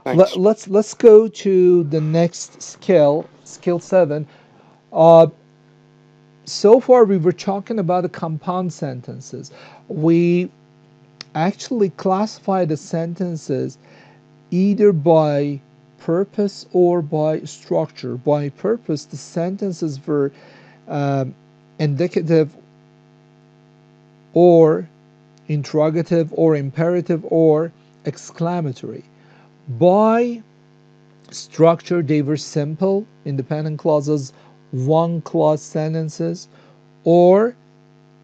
Thanks. Let's go to the next skill 7. Uh, so far we were talking about the compound sentences. We actually classify the sentences either by purpose or by structure. By purpose, the sentences were um, indicative or interrogative or imperative or exclamatory. By structure, they were simple, independent clauses, one clause sentences, or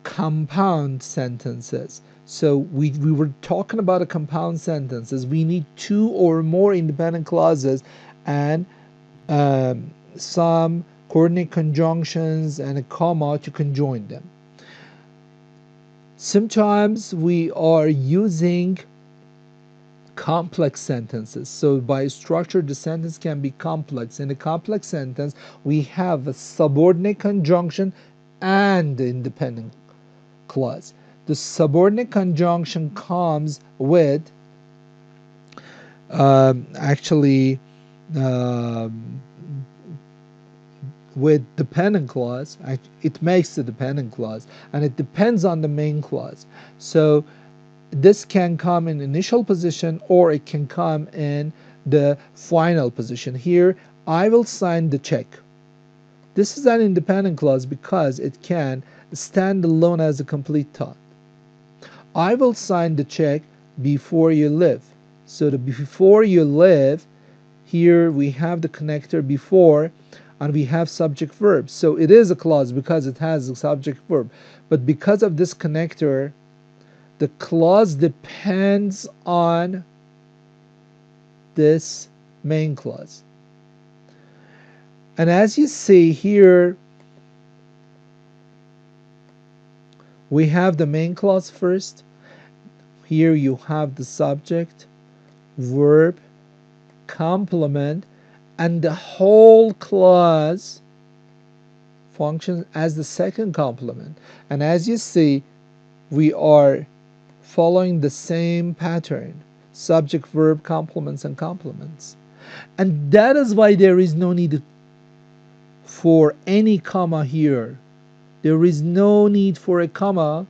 compound sentences. So we were talking about a compound sentences. We need two or more independent clauses and some coordinate conjunctions and a comma to conjoin them. Sometimes we are using complex sentences. So by structure, the sentence can be complex. In a complex sentence, we have a subordinate conjunction and the independent clause. The subordinate conjunction comes with actually um, with dependent clause. It makes the dependent clause, and it depends on the main clause. So this can come in initial position or it can come in the final position. Here, I will sign the check. This is an independent clause because it can stand alone as a complete thought. I will sign the check before you leave. So the before you leave, here we have the connector before and we have subject verb. So it is a clause because it has a subject verb. But because of this connector, the clause depends on this main clause. And as you see here, we have the main clause first. Here you have the subject, verb, complement, and the whole clause functions as the second complement. And as you see, we are following the same pattern: subject, verb, complements, and complements. And that is why there is no need for any comma here. There is no need for a comma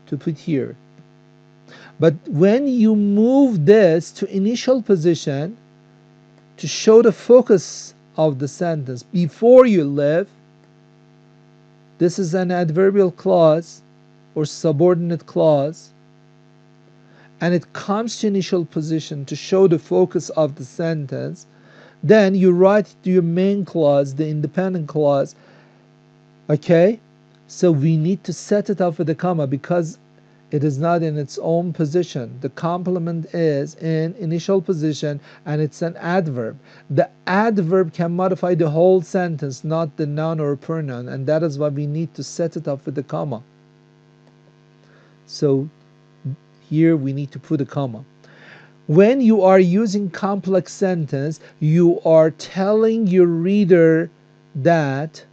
to put here. But when you move this to initial position to show the focus of the sentence before you leave, this is an adverbial clause or subordinate clause, and it comes to initial position to show the focus of the sentence, then you write your main clause, the independent clause. Okay, so we need to set it up with a comma because it is not in its own position. The complement is in initial position and it's an adverb. The adverb can modify the whole sentence, not the noun or pronoun, and that is why we need to set it up with a comma. So here we need to put a comma. When you are using complex sentence, you are telling your reader that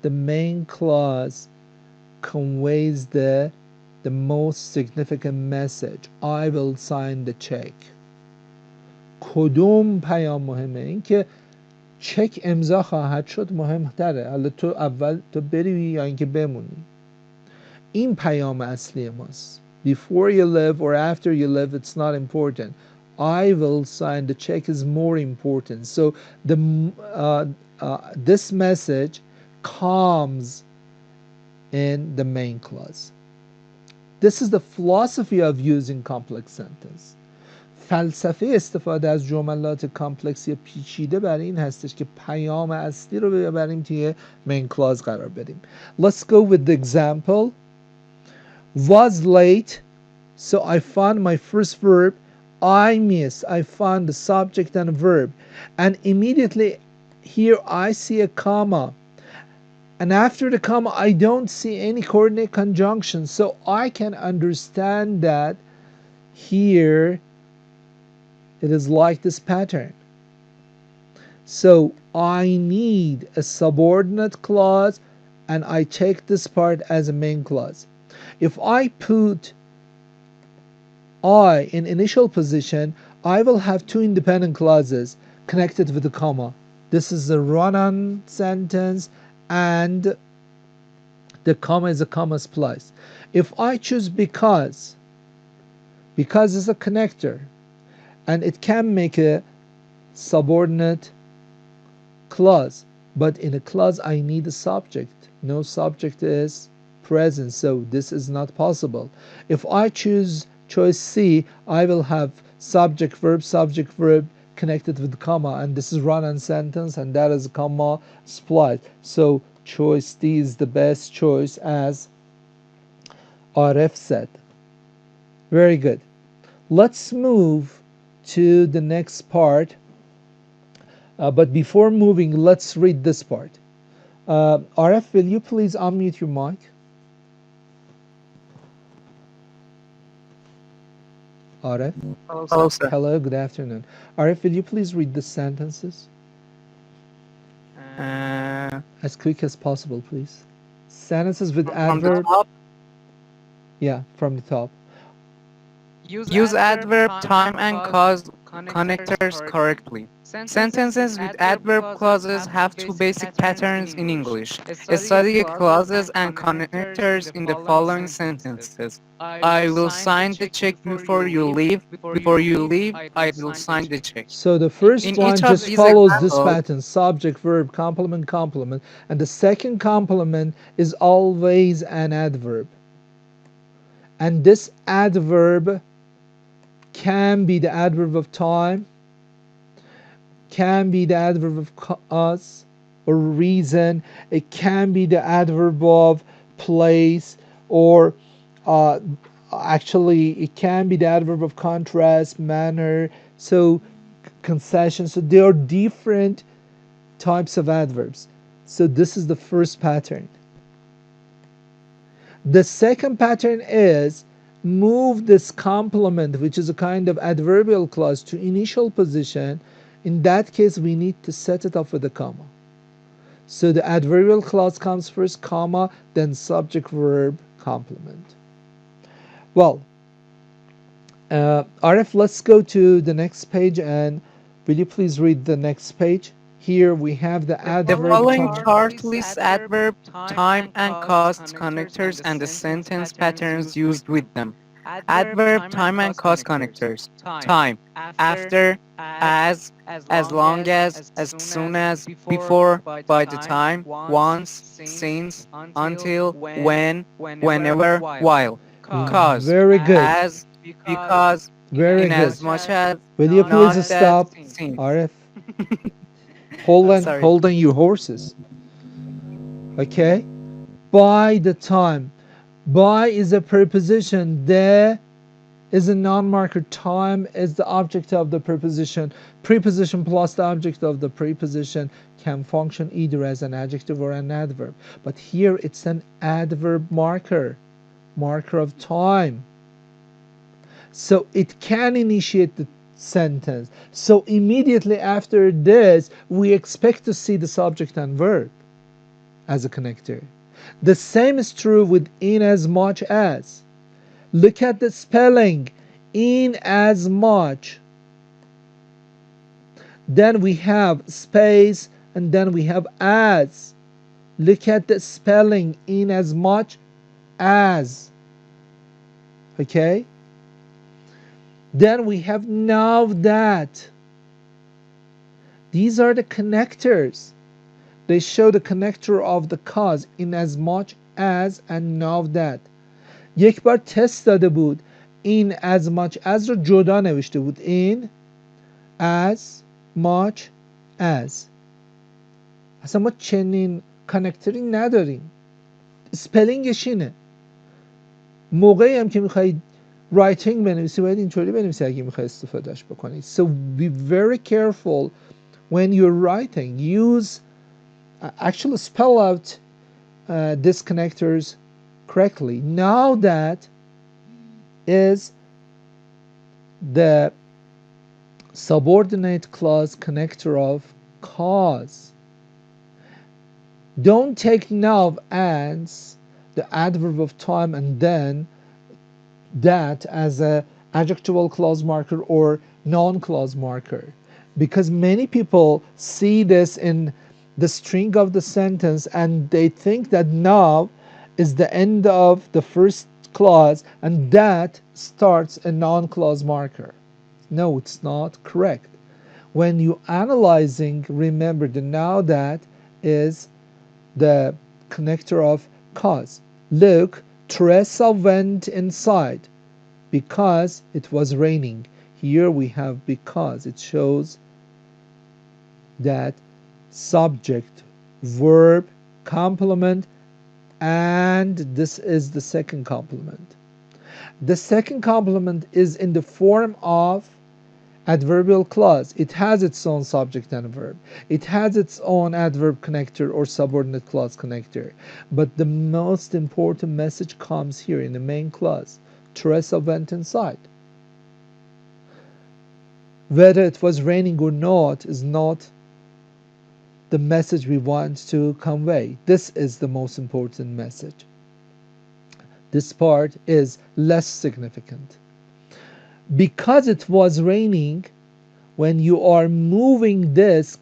the main clause conveys the most significant message. I will sign the check. کدوم پیام مهمه؟ این که چک امضا خواهد شد مهمتره. حالا تو اول تو بری یا اینکه بمونی. این پیام اصلی ماست. Before you live or after you live, it's not important. I will sign the check is more important. So the this message comes in the main clause. This is the philosophy of using complex sentence. فلسفه استفاده از جملات کامپلکس یا پیچیده برای این هستش که پیام اصلی رو ببریم توی main clause قرار بدیم. Let's go with the example. Was late, so I found my first verb. I miss, I found the subject and verb. And immediately here I see a comma. And after the comma, I don't see any coordinate conjunction. So I can understand that here it is like this pattern. So I need a subordinate clause and I take this part as a main clause. If I put I in initial position, I will have two independent clauses connected with a comma. This is a run-on sentence, and the comma is a comma splice. If I choose because is a connector, and it can make a subordinate clause, but in a clause I need a subject. No subject is present, so this is not possible. If I choose choice C, I will have subject verb connected with comma, and this is run-on sentence, and that is a comma splice. So choice D is the best choice, as RF said. Very good. Let's move to the next part. But before moving, let's read this part. RF, will you please unmute your mic? RF? Hello, sir. Hello, good afternoon. RF, will you please read the sentences Uh, as quick as possible, please? Sentences with from the adverb. top, Yeah, from the top. use adverb, time, and cause connectors correctly. Sentences with adverb clauses have two basic patterns in English. Study clauses and connectors in the following sentences. I will sign the check before you leave. Before you leave, I will sign the check. So the first In one each of just these follows this examples, pattern: subject, verb, complement, complement, and the second complement is always an adverb. And this adverb can be the adverb of time, can be the adverb of cause or reason, it can be the adverb of place, or uh, actually it can be the adverb of contrast, manner, so concession. So there are different types of adverbs. So this is the first pattern. The second pattern is move this complement, which is a kind of adverbial clause, to initial position. In that case, we need to set it up with a comma. So the adverbial clause comes first, comma, then subject, verb, complement. Well, RF, let's go to the next page, and will you please read the next page? Here we have the the adverb following time. chart lists adverb, time, and cause connectors and the sentence patterns used with them. Adverb, time, and cause connectors. Time, after, as long as soon as, before, by the time, once, since, until, when, whenever, while. Cause, Very good. as, because, Very in good. as much as, Will you not please that, stop, since. RF? Hold on, Sorry. hold on your horses. Okay? By the time. By is a preposition. There is a non-marker. Time is the object of the preposition. Preposition plus the object of the preposition can function either as an adjective or an adverb. But here it's an adverb marker, marker of time. So it can initiate the sentence. So immediately after this, we expect to see the subject and verb as a connector. The same is true with in as much as. Look at the spelling. In as much. Then we have space, and then we have as. Look at the spelling. In as much as. Okay? Then we have now that. These are the connectors. They show the connector of the cause, in as much as and now that. یک بار تست داده بود این as much as رو جدا نوشته بود. in as much as. اصلا ما چنین کانکتوری نداریم. سپلینگش اینه. موقعی هم که میخواید رایتینگ بنویسی باید اینطوری بنویسی اگه میخواید استفادهش بکنید. So be very careful when you're writing. Use actually spell out these connectors correctly. Now that is the subordinate clause connector of cause. Don't take now as the adverb of time and then that as a adjectival clause marker or non clause marker, because many people see this in the string of the sentence and they think that now is the end of the first clause and that starts a non clause marker. No, it's not correct. When you analyzing, remember the now that is the connector of cause. Look, Teresa went inside because it was raining. Here we have because. It shows that subject, verb, complement, and this is the second complement. The second complement is in the form of adverbial clause. It has its own subject and verb. It has its own adverb connector or subordinate clause connector. But the most important message comes here in the main clause. Teresa went inside. Whether it was raining or not is not the message we want to convey. This is the most important message. This part is less significant. Because it was raining, when you are moving this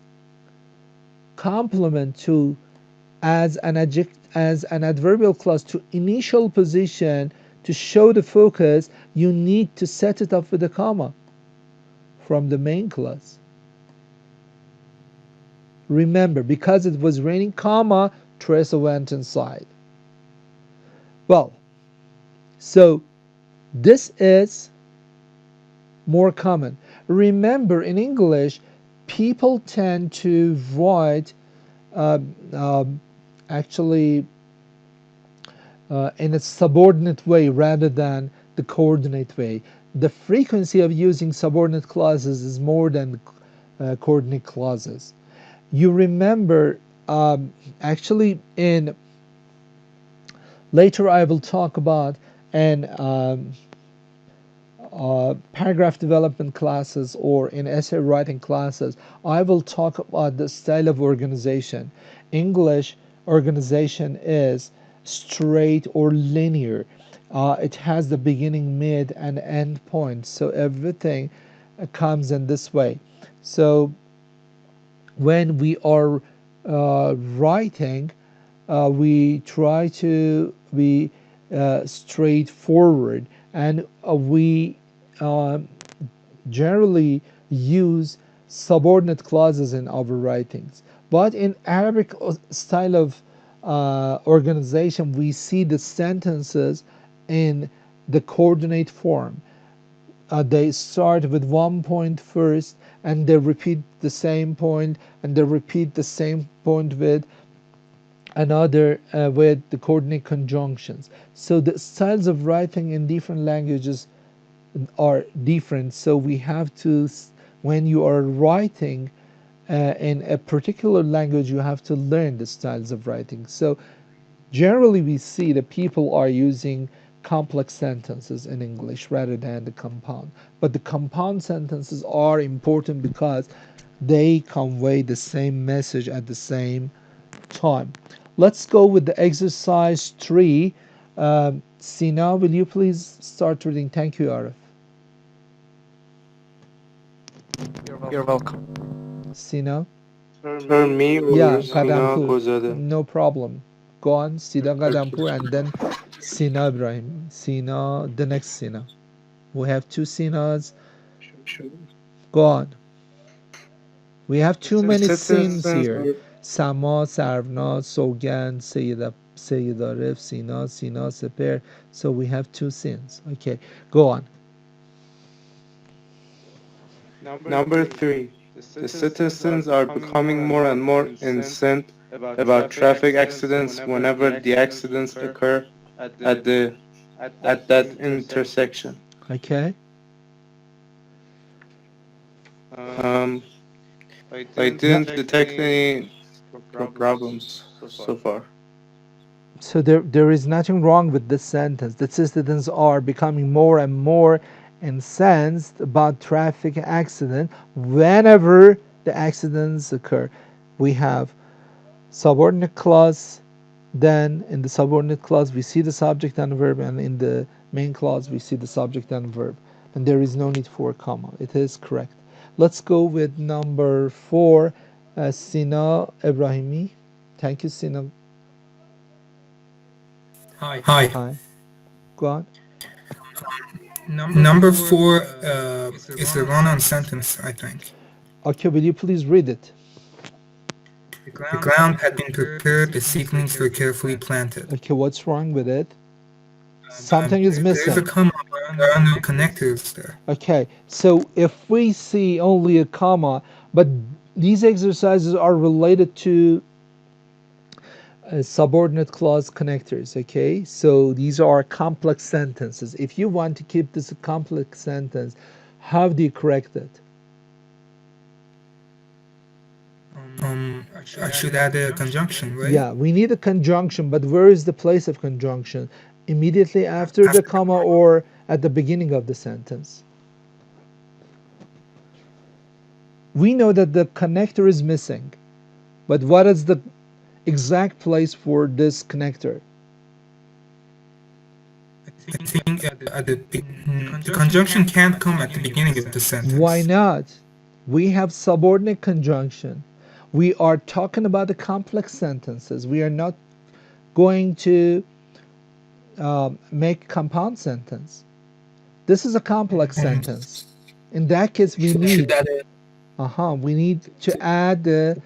complement to as an adverbial clause to initial position to show the focus, you need to set it up with a comma from the main clause. Remember, because it was raining, comma, Teresa went inside. Well, so this is more common. Remember, in English, people tend to write uh, uh, actually in a subordinate way rather than the coordinate way. The frequency of using subordinate clauses is more than coordinate clauses. You remember, actually, in later I will talk about an paragraph development classes or in essay writing classes, I will talk about the style of organization. English organization is straight or linear. It has the beginning, mid, and end point. So everything comes in this way. So when we are writing, we try to be straightforward, and we uh, generally use subordinate clauses in our writings. But in Arabic style of organization, we see the sentences in the coordinate form. They start with one point first and they repeat the same point and they repeat the same point with another with the coordinate conjunctions. So the styles of writing in different languages are different. So we have to, when you are writing in a particular language, you have to learn the styles of writing. So generally, we see that people are using complex sentences in English rather than the compound. But the compound sentences are important because they convey the same message at the same time. Let's go with the exercise 3. Sina, will you please start reading? Thank you, Arif. You're welcome. Sina? Her me Yeah, or Sina Qadampour. Gozade. No problem. Go on, Sina Okay. Qadampour, and then Sina Ibrahim. Sina, the next Sina. We have two Sinas. Sure. Go on. We have too The many sins sentences here. are Sama, Sarvna, Sogan, Sayyidarif, Sina, Sina, Seper. So we have two sins. Okay, go on. number three. The citizens are becoming more and more incensed about traffic accidents whenever the accidents occur at the at that intersection. Okay. Um, I didn't detect any problems so far. So there is nothing wrong with this sentence. The citizens are becoming more and more incensed about traffic accident whenever the accidents occur. We have subordinate clause, then in the subordinate clause we see the subject and verb, and in the main clause we see the subject and verb. and there is no need for a comma. It is correct. Let's go with number 4, Sina Ibrahimi. Thank you, Sina. Hi. Hi. Go on. Number four is the run-on sentence, I think. Okay, will you please read it? The ground had been prepared, the seedlings were carefully planted. Okay, what's wrong with it? Something is There is a missing. comma, but there are no connectors there. Okay, so if we see only a comma, but these exercises are related to subordinate clause connectors, okay? So these are complex sentences. If you want to keep this a complex sentence, how do you correct it? I should add a conjunction, right? Yeah, we need a conjunction, but where is the place of conjunction? Immediately after the comma or at the beginning of the sentence? We know that the connector is missing, but what is the exact place for this connector? I think the conjunction can't come at the beginning of the sentence. Why not? We have subordinate conjunction. We are talking about the complex sentences. We are not going to make compound sentence. This is a complex sentence. In that case, we need to add the.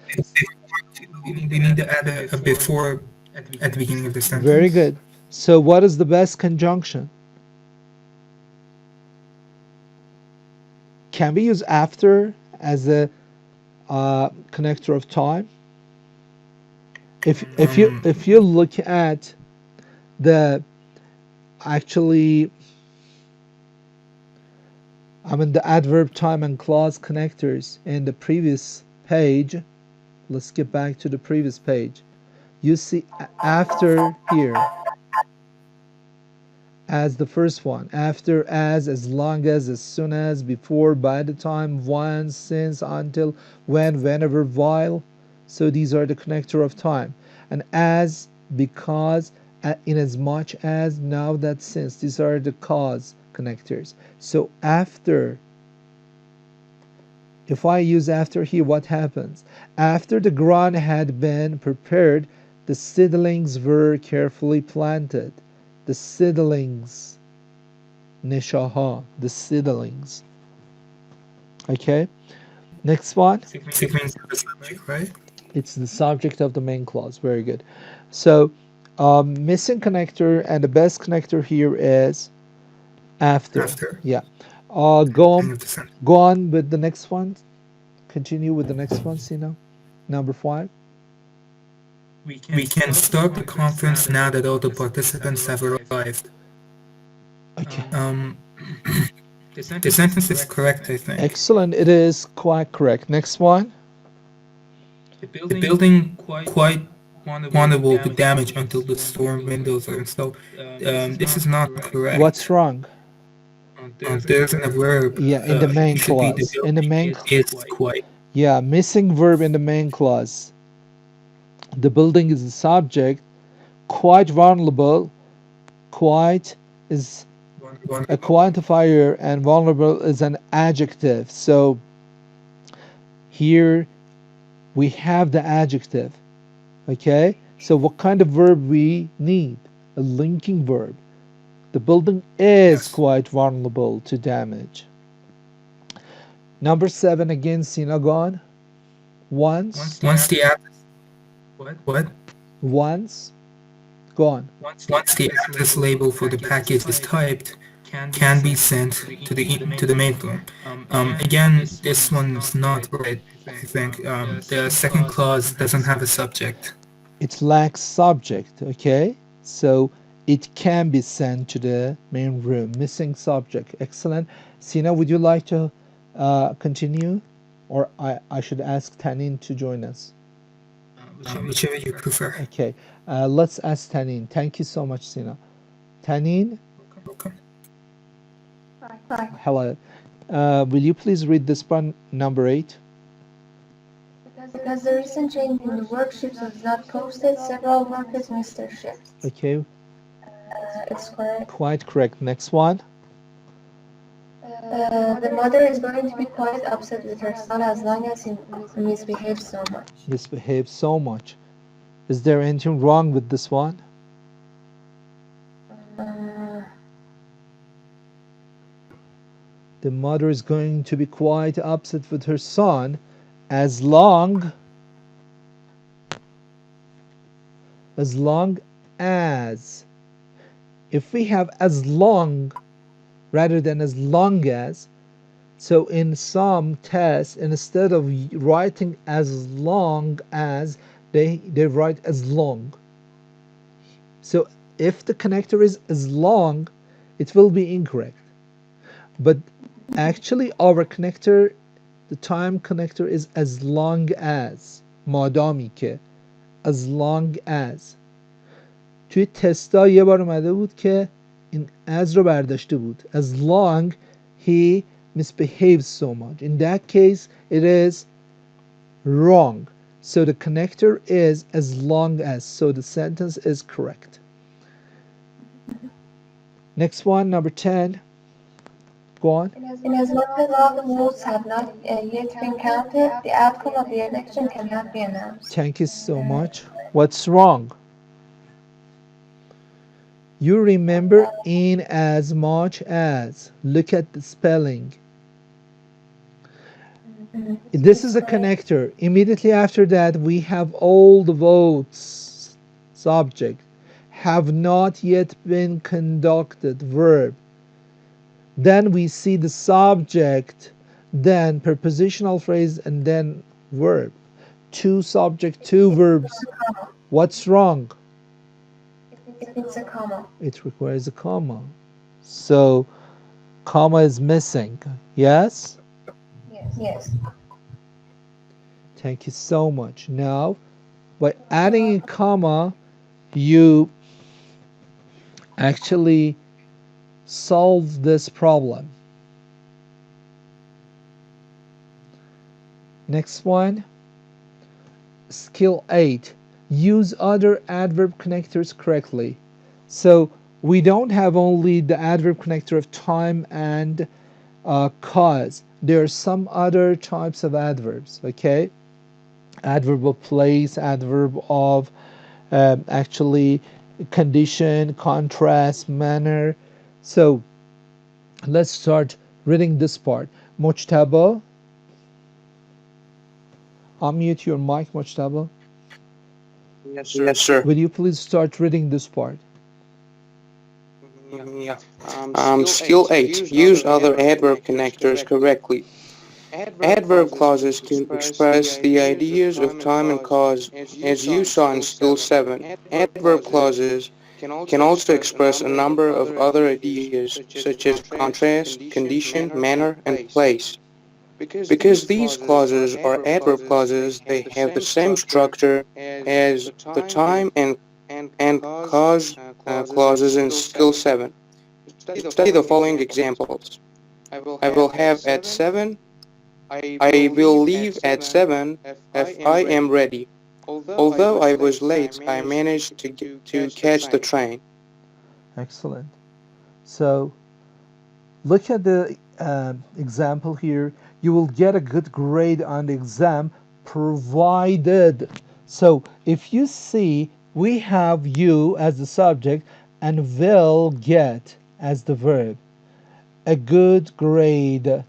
We need to add a before at the beginning of the sentence. Very good. So what is the best conjunction? Can we use after as a connector of time? If you look at the actually the adverb time and clause connectors in the previous page, let's get back to the previous page. You see after here as the first one, after, as long as soon as, before, by the time, once, since, until, when, whenever, while. So these are the connector of time. And as, because, in as much as, now that, since. These are the cause connectors. So after, if I use after here, what happens? After the ground had been prepared, the seedlings were carefully planted. The seedlings, nishaha, the seedlings. Okay, next one. Seedlings are the subject, right? It's the subject of the main clause. Very good. So, missing connector and the best connector here is after. Yeah. Go on with the next one. Continue with the next one, Sino. Number 5. We can start the conference now that all the participants have arrived. Okay. The sentence is correct, I think. Excellent. It is quite correct. Next one. The building quite vulnerable to damage until the storm windows are installed. This is not correct. What's wrong? There's an verb. Yeah, in the main It should be clause. the In the main. building is quite. Yeah, missing verb in the main clause. The building is the subject. Quite vulnerable. Quite is a quantifier, and vulnerable is an adjective. So here we have the adjective. Okay, so what kind of verb we need? A linking verb. The building is quite vulnerable to damage. Number 7 again, Sinagon. Once. Once the what? Once. Go on. Once the address label for the package is typed, can be sent to the mail room. Again, this one's not right. I think the second clause doesn't have a subject. It lacks subject. Okay, so it can be sent to the main room. Missing subject. Excellent. Sina, would you like to continue, or I should ask Tanin to join us? Whichever you prefer. Okay, let's ask Tanin. Thank you so much, Sina. Tanin. Welcome. Hello. Will you please read this one, number 8? Because the recent change in the work shifts was not posted, several workers missed their shifts. Okay. It's correct. Quite correct. Next one. The mother is going to be quite upset with her son as long as he misbehaves so much. Misbehaves so much. Is there anything wrong with this one? Uh, The mother is going to be quite upset with her son as long as, if we have as long rather than as long as, so in some tests instead of writing as long as, they write as long. So if the connector is as long, it will be incorrect. But actually our connector, the time connector, is as long as. مادامی که as long as. توی تستا یه بار اومده بود که این as رو برداشته بود. As long he misbehaves so much. In that case it is wrong. So the connector is as long as. So the sentence is correct. Next one, number 10. Go on. Inasmuch as all the votes have not yet been counted, the outcome of the election cannot be announced. Thank you so much. What's wrong? You remember in as much as. Look at the spelling. This is a connector. Immediately after that we have all the votes. Subject. Have not yet been conducted. Verb. Then we see the subject, then prepositional phrase, and then verb. Two subject, two verbs. What's wrong? It's a comma. It requires a comma. So comma is missing. Yes? Yes. Thank you so much. Now, by adding a comma, you actually solve this problem. Next one, skill 8. Use other adverb connectors correctly. So we don't have only the adverb connector of time and cause. There are some other types of adverbs, okay? Adverb of place, adverb of actually condition, contrast, manner. So let's start reading this part. Mujtaba, unmute your mic, Mujtaba. Yes, sir. Will you please start reading this part? Yeah. Skill 8. Use other adverb connectors correctly. Adverb clauses can express the ideas of time and cause, as you saw in Skill 7. Adverb clauses can also express a number of other ideas, such as contrast, condition, manner, and place. Because these clauses are adverb clauses, they have the same structure as the time and cause clauses in Skill 7. Study the following examples. I will have at 7. I will leave at 7 if I am ready. Although I was late, I managed to catch the train. Excellent. So look at the example here. You will get a good grade on the exam provided. So if you see we have you as the subject and will get as the verb, a good grade,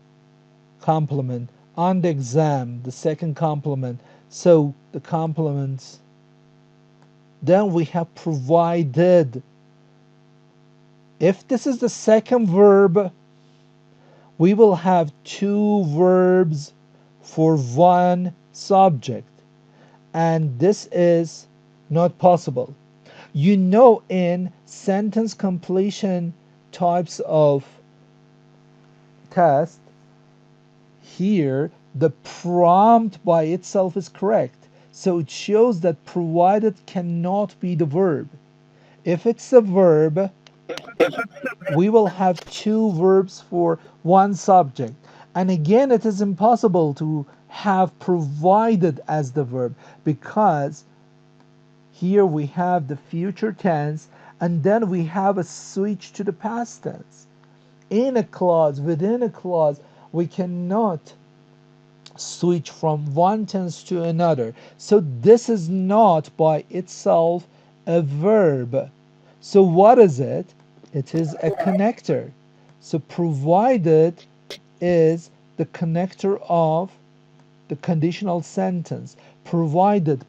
complement, on the exam, the second complement. So the complements, then we have provided. If this is the second verb, we will have two verbs for one subject, and this is not possible. You know, in sentence completion types of test, here the prompt by itself is correct, so it shows that provided cannot be the verb. If it's a verb, we will have two verbs for one subject, and again it is impossible to have provided as the verb, because here we have the future tense and then we have a switch to the past tense. in a clause, within a clause, we cannot switch from one tense to another. So this is not by itself a verb. So what is it? It is a connector. So provided is the connector of the conditional sentence. Provided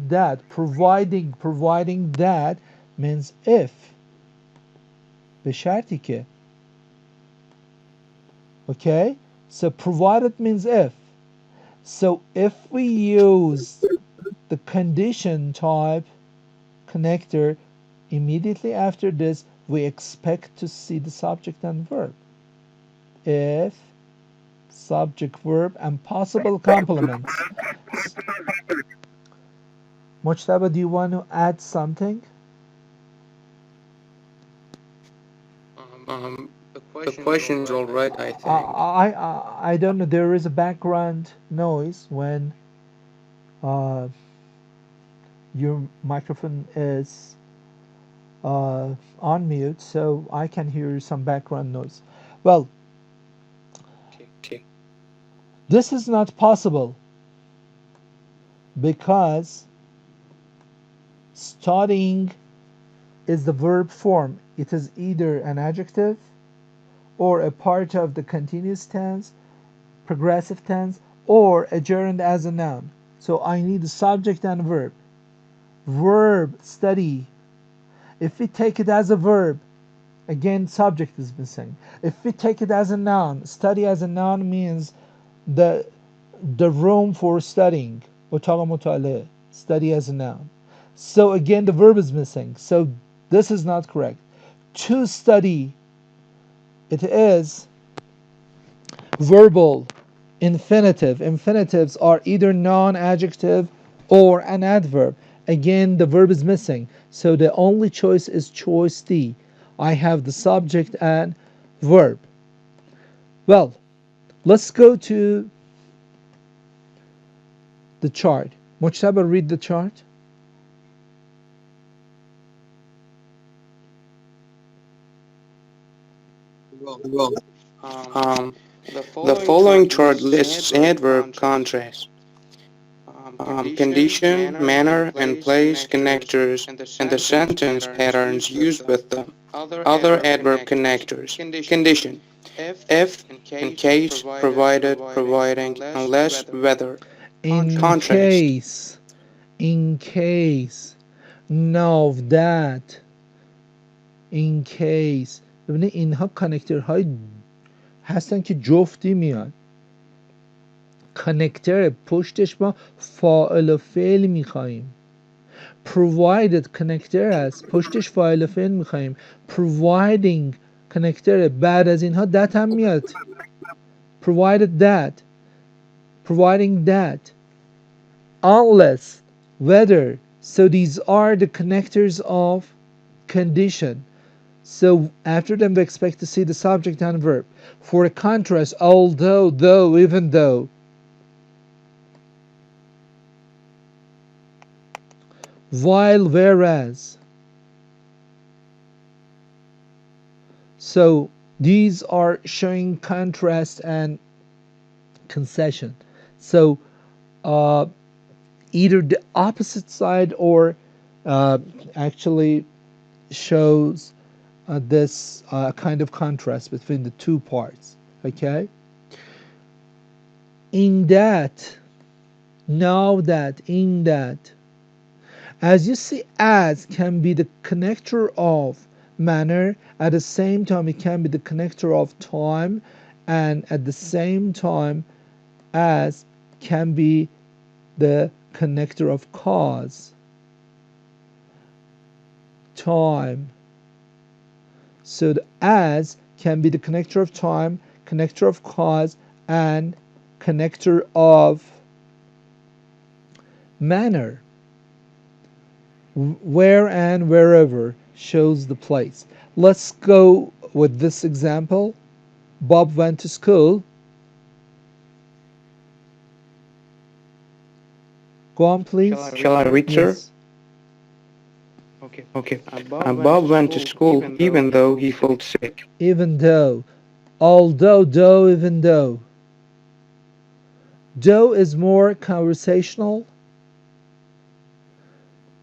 that, providing that means if. به شرطی که. Okay? So provided means if. So if we use the condition type connector immediately after this, we expect to see the subject and verb. If, subject, verb, and possible complements. Mujtaba, do you want to add something? The question is all right, I think. I don't know. There is a background noise when uh, your microphone is on mute, so I can hear some background noise. Well, Okay. this is not possible because studying is the verb form. It is either an adjective or a part of the continuous tense, progressive tense, or a gerund as a noun. So I need a subject and verb. Verb, study. If we take it as a verb, again subject is missing. If we take it as a noun, study as a noun means the room for studying. اتاق مطالعه. Study as a noun. So again the verb is missing. So this is not correct. To study, it is verbal infinitive. Infinitives are either non-adjective or an adverb. Again, the verb is missing. So the only choice is choice D. I have the subject and verb. Well, let's go to the chart. Mujtaba, read the chart. Well, um, the following chart lists adverb contrasts, condition, manner, and place connectors, and the sentence patterns used with them. Other adverb connectors. Condition. If, in case, provided, providing, unless, whether. In Contrast. case, in case, know that, in case. ببینید اینها کانکتورهای هستن که جفتی میاد. کانکتر پشتش ما فاعل و فعل میخواییم. provided کانکتر هست پشتش فاعل و فعل میخواییم. providing کانکتر بعد از اینها that هم میاد. provided that, providing that, unless, whether. So these are the connectors of condition. So after them we expect to see the subject and verb. For a contrast, although, though, even though. While, whereas. So these are showing contrast and concession. So either the opposite side or actually shows this kind of contrast between the two parts. Okay? In that, now that, in that. As you see, as can be the connector of manner, at the same time it can be the connector of time, and at the same time as can be the connector of cause. Time. So the as can be the connector of time, connector of cause, and connector of manner. Where and wherever shows the place. Let's go with this example. Bob went to school. Go on, please. Shall I read, sir? Yes. Okay. Bob went to school even though he felt sick. Even though. Although, though, even though. Though is more conversational.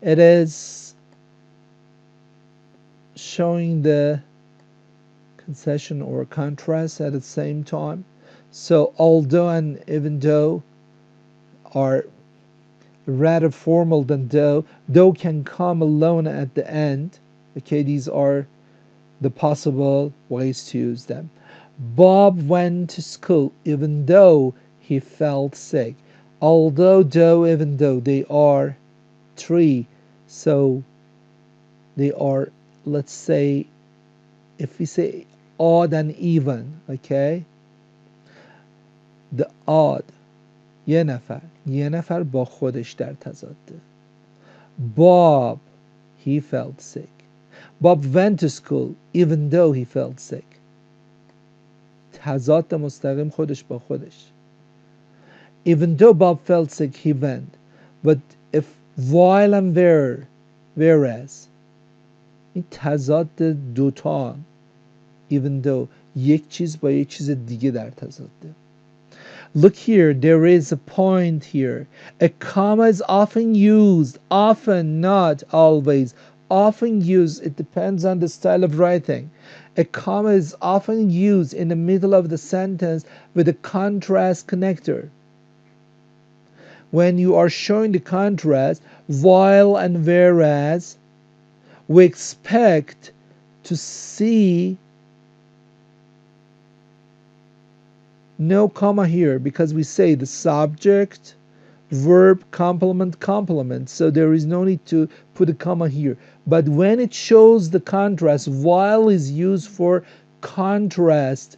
It is showing the concession or contrast at the same time. So although and even though are rather formal than though. Though can come alone at the end. Okay, these are the possible ways to use them. Bob went to school even though he felt sick. Although, though, even though, they are three. So they are, let's say, if we say odd and even, okay? The odd یه نفر با خودش در تضاده. Bob, he felt sick. Bob went to school even though he felt sick. تضاد مستقیم خودش با خودش. Even though Bob felt sick, he went. But if while and whereas این تضاد دوتا even though یک چیز با یک چیز دیگه در تضاده. Look here, there is a point here. A comma is often used, often, not always. Often used, it depends on the style of writing. A comma is often used in the middle of the sentence with a contrast connector. When you are showing the contrast, while and whereas, we expect to see no comma here because we say the subject, verb, complement, complement. So there is no need to put a comma here. But when it shows the contrast, while is used for contrast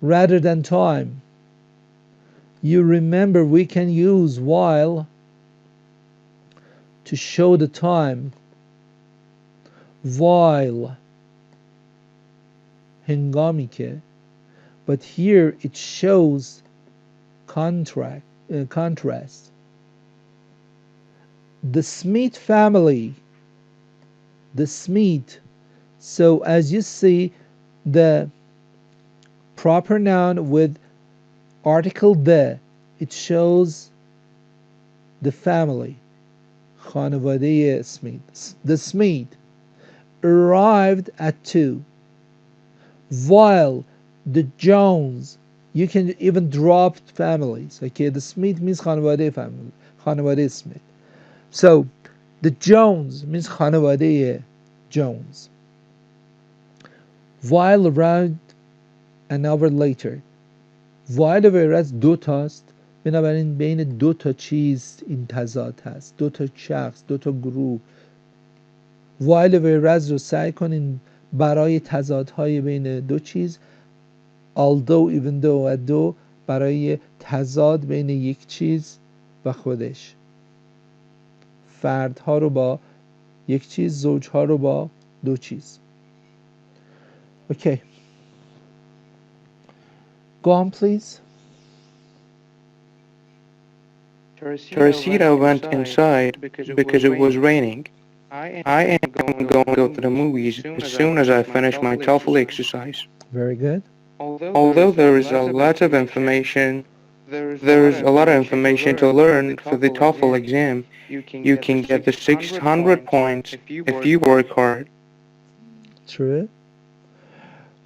rather than time. You remember we can use while to show the time. While هنگامی که. But here it shows contrast. The Smith family. The Smith. So as you see, the proper noun with article the, it shows the family. خانواده Smith. The Smith arrived at 2. While the Jones, you can even drop families. Okay, the Smith means خانواده family, خانواده Smith. So the Jones means خانواده Jones. While around an hour later. While whereas دو تاست، بنابراین بین دو تا چیز این تضاد هست، دو تا شخص، دو تا گروه. While whereas رو سعی کنین برای تضادهای بین دو چیز، although, even though و دو برای تضاد بین یک چیز و خودش. فردها رو با یک چیز، زوجها رو با دو چیز. Okay. Go on, please. Teresita went inside because it was raining. I am going to go to the movies as soon as I finish my TOEFL exercise. Very good. Although there is a lot of information, there's a lot of information to learn for the TOEFL exam. You can get the 600 points if you work hard. True.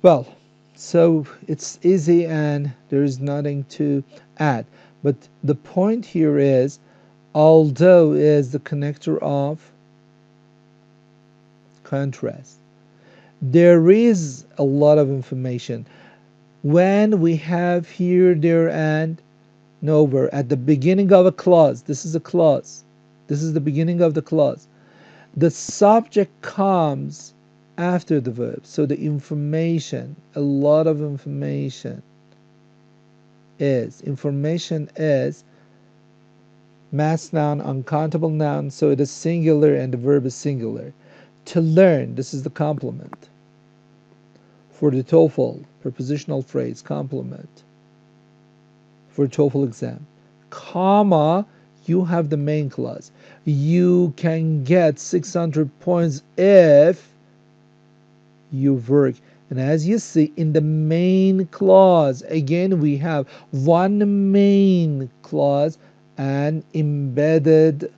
Well, so it's easy and there is nothing to add. But the point here is, although is the connector of contrast. There is a lot of information. When we have here, there, and nowhere at the beginning of a clause, this is a clause. This is the beginning of the clause. The subject comes after the verb. So the information, a lot of information is mass noun, uncountable noun, so it is singular and the verb is singular. To learn, this is the complement. For the TOEFL, prepositional phrase, complement. For TOEFL exam. Comma, you have the main clause. You can get 600 points if you work. And as you see in the main clause, again we have one main clause and embedded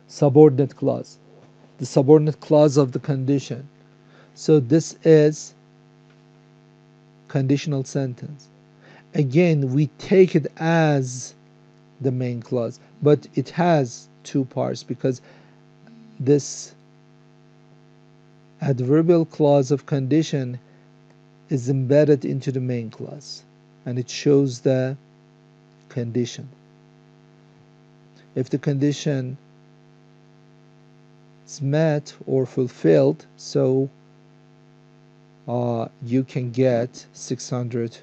subordinate clause, the subordinate clause of the condition. So this is conditional sentence. Again, we take it as the main clause, but it has two parts because this adverbial clause of condition is embedded into the main clause and it shows the condition. If the condition is met or fulfilled, so you can get 600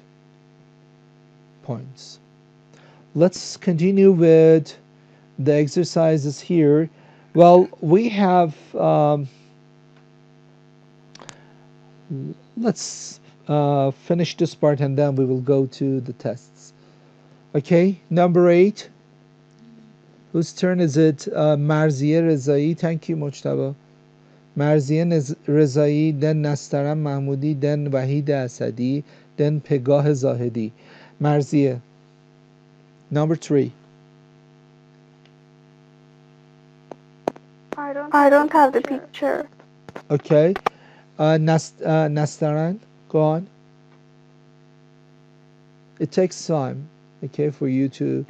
points. Let's continue with the exercises here. Well, we have let's finish this part and then we will go to the tests. Okay, number 8. Whose turn is it? Marzieh Rezai. Thank you, Mujtaba. Marzieh Rezai, then Nastaram Mahmoudi, then Wahid Asadi, then Pegah Zahedi. Marzieh. Number 3. I don't have the picture. Okay. Nastaran, go on. It takes time, okay, for you to,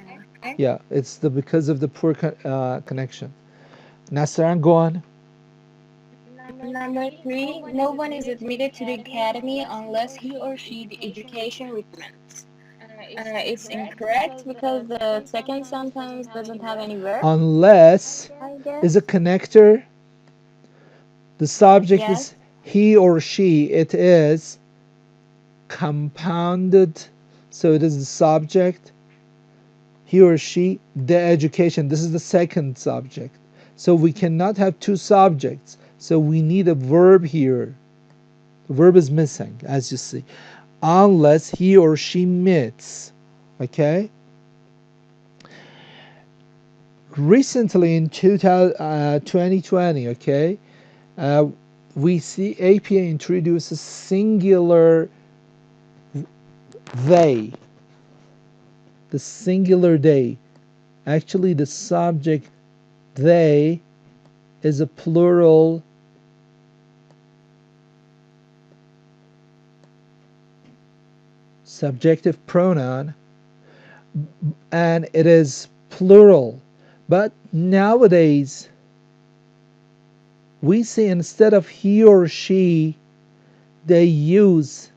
yeah, it's the because of the poor connection. Nastaran, go on. Number 3, no one is admitted to the academy unless he or she the education requirements. It's incorrect because the second sentence doesn't have any verb, Unless I guess. is a connector. The subject Yes. is he or she. It is compounded, so it is the subject. He or she, the education. This is the second subject. So we cannot have two subjects. So we need a verb here. The verb is missing, as you see. Unless he or she meets. Okay? Recently in 2020, okay, we see APA introduces singular they. The singular they. Actually, the subject they is a plural subjective pronoun and it is plural. But nowadays, we see instead of he or she, they use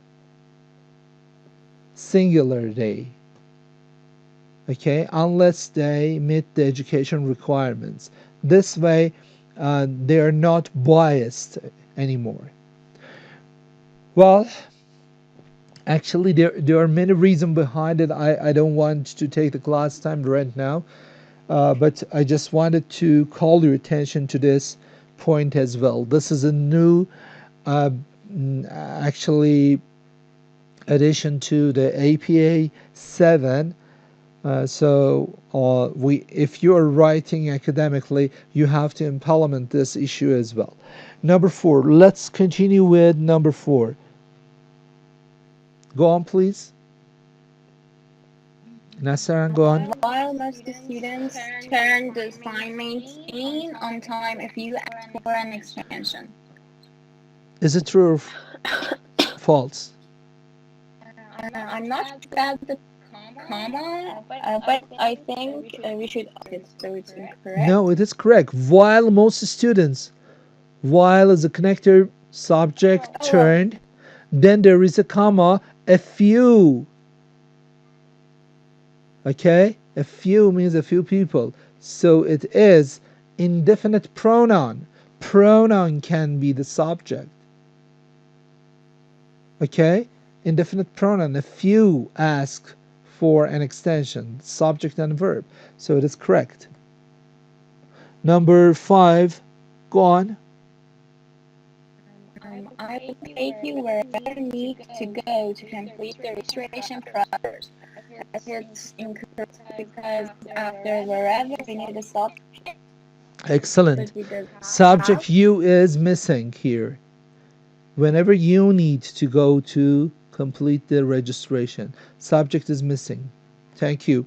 singular they. Okay, unless they meet the education requirements. This way, they are not biased anymore. Well, actually, there are many reasons behind it. I don't want to take the class time right now, but I just wanted to call your attention to this point as well. This is a new, actually, addition to the APA 7. If you are writing academically, you have to implement this issue as well. Number 4. Let's continue with number 4. Go on, please. Nasaran, go on. While most students turn the assignments in on time if you ask for an extension. Is it true or false? I'm not sure about the comma, but I think we should add it so it's incorrect. No, it is correct. While most students, while is a connector, subject, turned, then there is a comma, a few. Okay, a few means a few people, so it is indefinite pronoun. Pronoun can be the subject. Okay, indefinite pronoun. A few ask for an extension, subject and verb, so it is correct. Number 5, go on. I will take you wherever you need to go to complete the registration process. It's incorrect because after wherever we need a subject, Excellent. but we doesn't have. Subject you is missing here. Whenever you need to go to complete the registration, subject is missing. Thank you.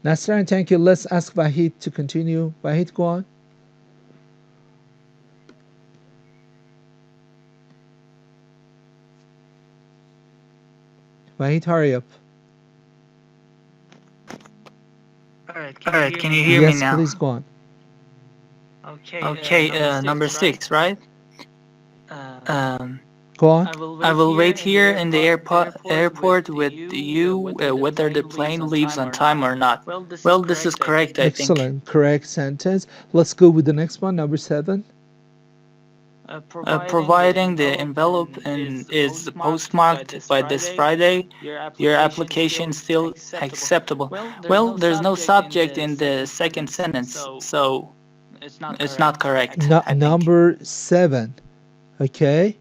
Nasran, thank you. Let's ask Wahid to continue. Wahid, go on. Wahid, hurry up. Alright, can you hear me Yes, now? please go on. Okay, number six, right? Um, Go on. I will wait here in the airport with you whether the plane leaves on time or not. Well, this is correct, I think. Excellent. Correct sentence. Let's go with the next one, number 7. Providing the envelope is postmarked by this Friday, your application still acceptable. Well, there's no subject in the second sentence, so it's not correct, No, I think. number 7. Okay.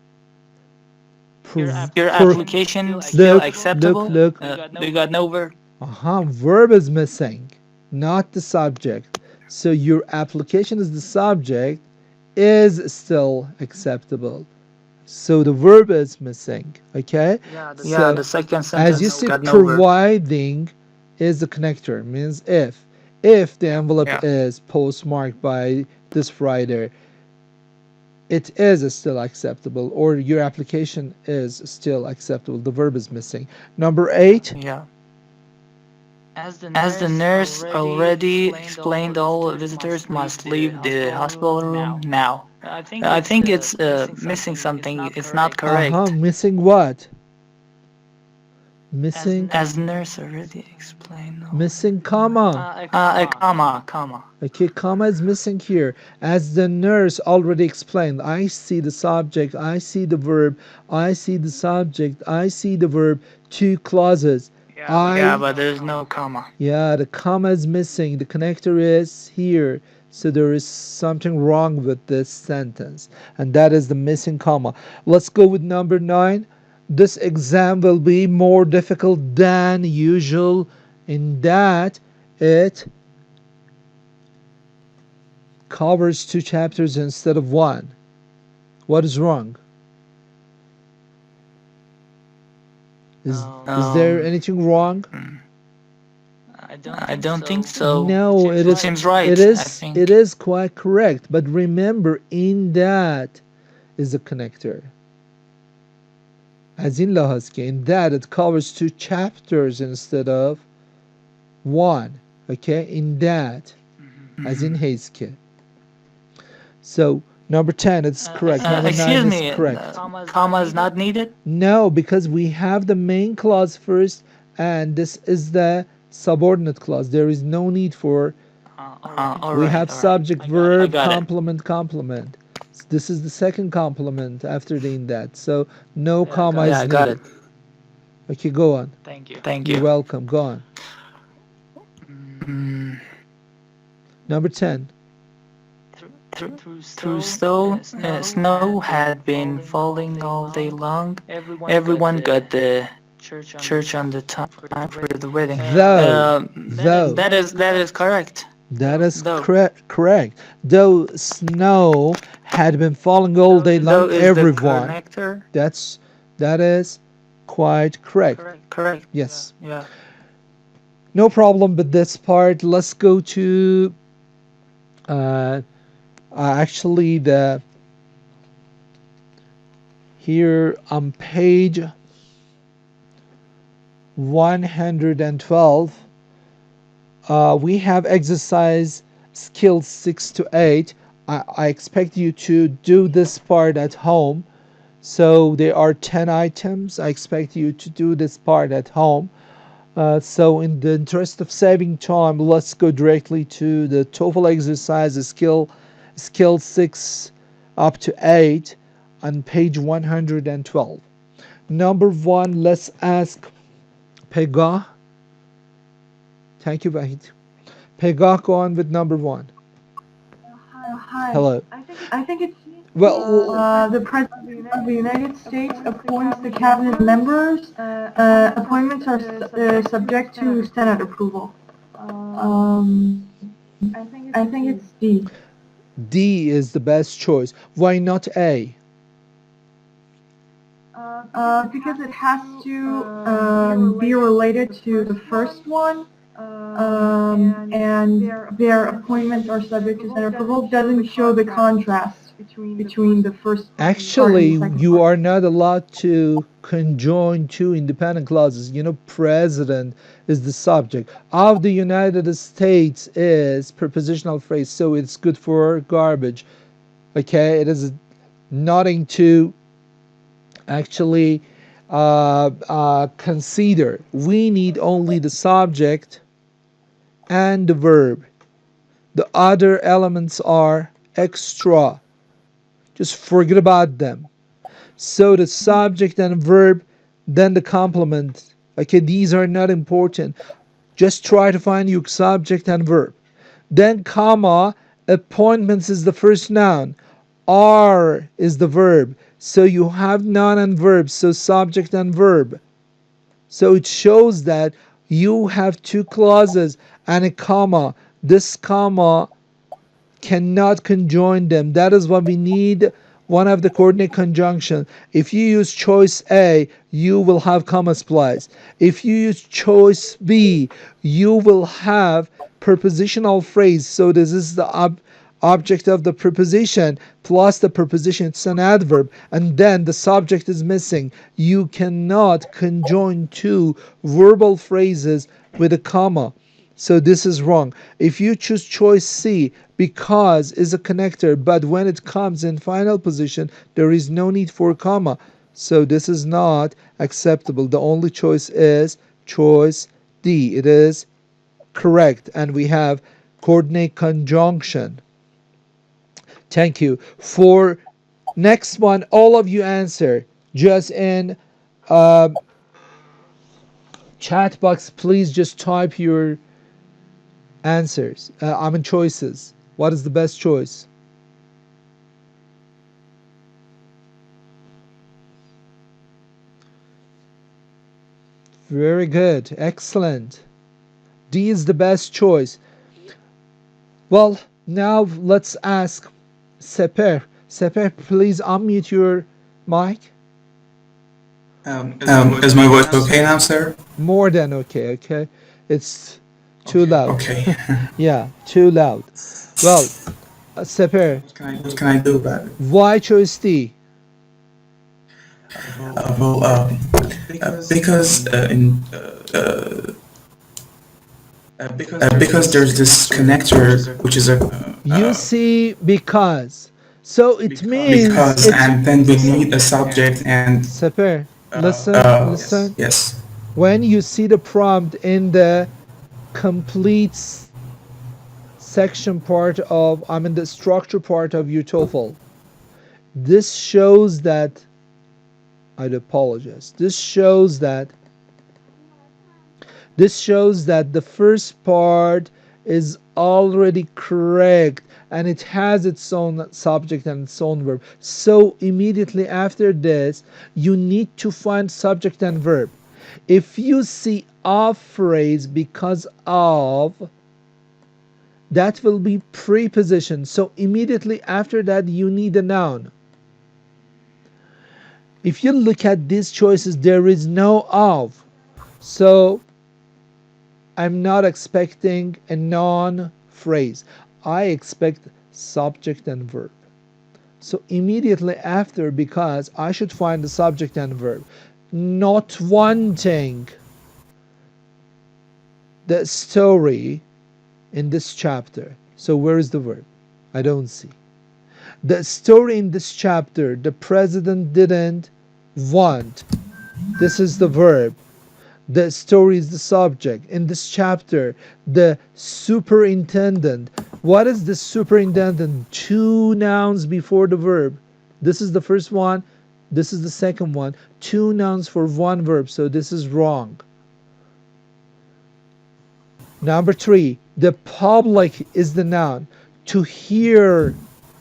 Your application still Look, look, acceptable? look. You got no verb? Verb is missing, not the subject. So your application is the subject, is still acceptable. So the verb is missing. Okay. Yeah, So the second as you sentence see, got no verb. providing is the connector. Means if the envelope Yeah. is postmarked by this Friday, it is still acceptable, or your application is still acceptable. The verb is missing. Number 8. Yeah. As the nurse already explained, all visitors must leave the hospital room now. I think it's missing something. It's not correct. Missing what? Missing As the nurse already explained. missing comma. A comma. Okay, comma is missing here. As the nurse already explained, I see the subject, I see the verb, I see the subject, I see the verb, 2 clauses. Yeah, but there's no comma. Yeah, the comma is missing. The connector is here. So there is something wrong with this sentence. And that is the missing comma. Let's go with number 9. This exam will be more difficult than usual in that it covers 2 chapters instead of 1. What is wrong? Is there anything wrong? I don't think so. No, it seems right. It I is. think. It is quite correct. But remember, in that is a connector. As in لاحظ که in that it covers 2 chapters instead of 1. Okay, in that. As in حیث که. So number 10 it's correct. Number 9 Excuse is me. correct. Comma is not needed. No, because we have the main clause first, and this is the subordinate clause. There is no need for. We have subject, verb, complement, complement. This is the second complement after the in that. So no comma is I got it. needed. Okay, go on. Thank You're you. welcome. Go on. Mm, Number 10. Through snow had been falling all day long. Everyone got the church on the time for the wedding. Though. That is correct. That is Though. correct. Though snow had been falling all day Though long, is everyone. the connector. That is quite correct. Correct. Yes. Yeah. No problem with this part. Let's go to actually the here on page 112. We have exercise skills 6 to 8. I expect you to do this part at home. So there are 10 items. I expect you to do this part at home. So in the interest of saving time, let's go directly to the TOEFL exercise skill 6 up to 8 on page 112. Number 1, let's ask Pegah. Thank you, Vahid. Pegah, go on with number 1. Hi. Hello. I think it's Well, the President of the the United States appoints the cabinet members. Appointments are subject to Senate approval. I think it's D. D is the best choice. Why not A? Because it has to be related to the first one, and their appointments are subject to Senate approval. Doesn't show the contrast between the first part and Actually, the second you part. are not allowed to conjoin two independent clauses. You know, president is the subject. Of the United States is prepositional phrase, so it's good for garbage. Okay, it is nothing to actually consider. We need only the subject and the verb. The other elements are extra. Just forget about them. So the subject and verb, then the complement. Okay, these are not important. Just try to find your subject and verb. Then comma, appointments is the first noun. Are is the verb. So you have noun and verb, so subject and verb. So it shows that you have two clauses and a comma. This comma cannot conjoin them. That is why we need one of the coordinate conjunction. If you use choice A, you will have comma splice. If you use choice B, you will have prepositional phrase. So this is the object of the preposition plus the preposition, it's an adverb, and then the subject is missing. You cannot conjoin two verbal phrases with a comma. So this is wrong. If you choose choice C, because is a connector, but when it comes in final position, there is no need for comma. So this is not acceptable. The only choice is choice D. It is correct. And we have coordinate conjunction. Thank you. For next one, all of you answer. Just in chat box, please just type your answers. Choices. What is the best choice? Very good. Excellent. D is the best choice. Well, now let's ask Seper. Seper, please unmute your mic. Is my voice okay now, sir? More than okay, okay? It's too loud. Okay. Yeah, too loud. Well, Seper, What can I do about it? why choice D? Because because there's this connector which is a You see, because. So it means because, and then we need a subject and Seper, listen, listen. yes. When you see the prompt in the complete section part of, the structure part of your TOEFL, this shows that, I'd apologize, this shows that the first part is already correct and it has its own subject and its own verb. So immediately after this, you need to find subject and verb. If you see of phrase because of, that will be preposition. So immediately after that, you need a noun. If you look at these choices, there is no of. So I'm not expecting a noun phrase. I expect subject and verb. So immediately after, because I should find the subject and verb. Not wanting the story in this chapter. So where is the verb? I don't see. The story in this chapter, the president didn't want. This is the verb. The story is the subject. In this chapter, the superintendent. What is the superintendent? Two nouns before the verb. This is the first one. This is the second one. Two nouns for one verb. So this is wrong. Number 3, the public is the noun. To hear,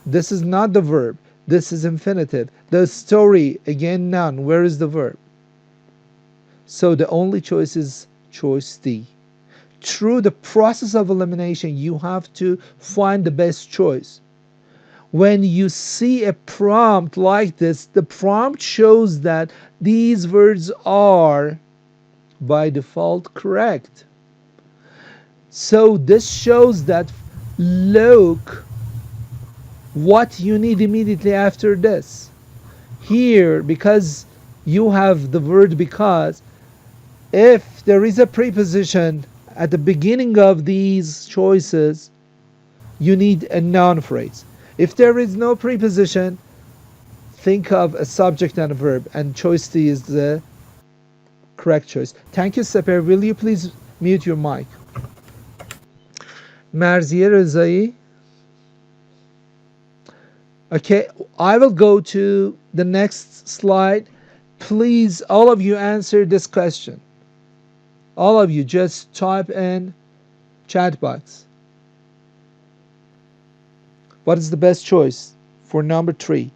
this is not the verb. This is infinitive. The story, again, noun. Where is the verb? So the only choice is choice D. Through the process of elimination, you have to find the best choice. When you see a prompt like this, the prompt shows that these words are by default correct. So this shows that look what you need immediately after this. Here, because you have the word because, if there is a preposition at the beginning of these choices, you need a noun phrase. If there is no preposition, think of a subject and a verb, and choice D is the correct choice. Thank you, Seper. Will you please mute your mic? Marziye Rezai. Okay, I will go to the next slide. Please, all of you answer this question. All of you just type in chat box. What is the best choice for number 3?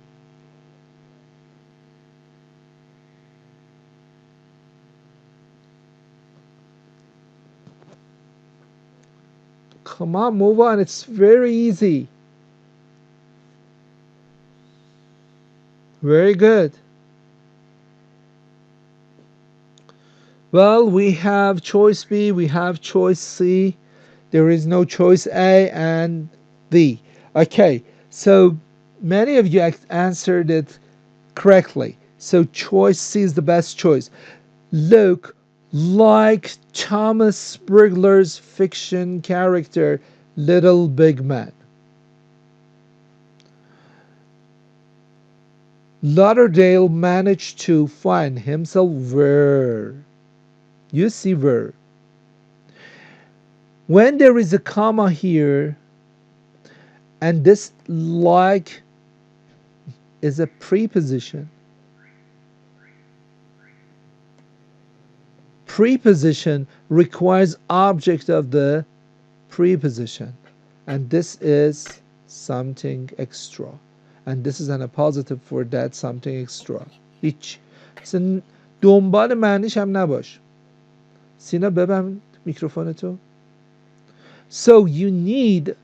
Come on, move on. It's very easy. Very good. Well, we have choice B, we have choice C. There is no choice A and D. Okay, so many of you answered it correctly. So choice C is the best choice. Look like Thomas Brigler's fiction character, Little Big Man. Lauderdale managed to find himself where? You see where. When there is a comma here, and this like is a preposition. Preposition requires object of the preposition, and this is something extra, and this is an appositive for that something extra. هیچ اصلا دنبال معنیش هم نباش. سینا ببند میکروفونتو. So you need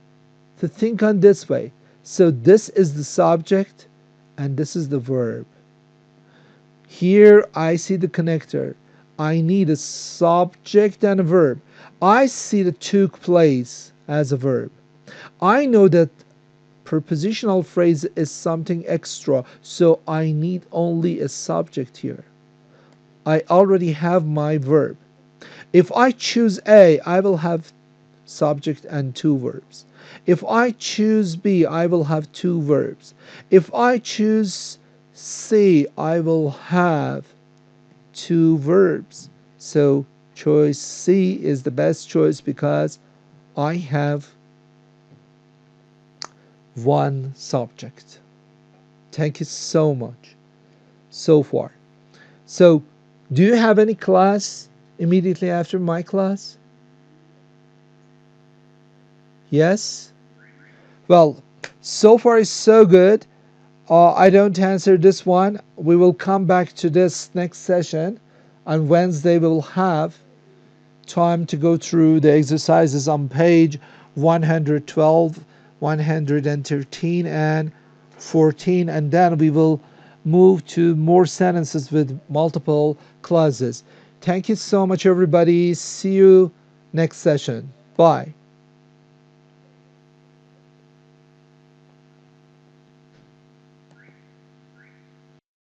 to think on this way. So this is the subject and this is the verb. Here I see the connector. I need a subject and a verb. I see the took place as a verb. I know that prepositional phrase is something extra, so I need only a subject here. I already have my verb. If I choose A, I will have subject and 2 verbs. If I choose B, I will have 2 verbs. If I choose C, I will have 2 verbs. So choice C is the best choice because I have 1 subject. Thank you so much so far. So do you have any class immediately after my class? Yes? Well, so far is so good. I don't answer this one. We will come back to this next session. On Wednesday, we will have time to go through the exercises on page 112, 113, and 14, and then we will move to more sentences with multiple clauses. Thank you so much, everybody. See you next session. Bye.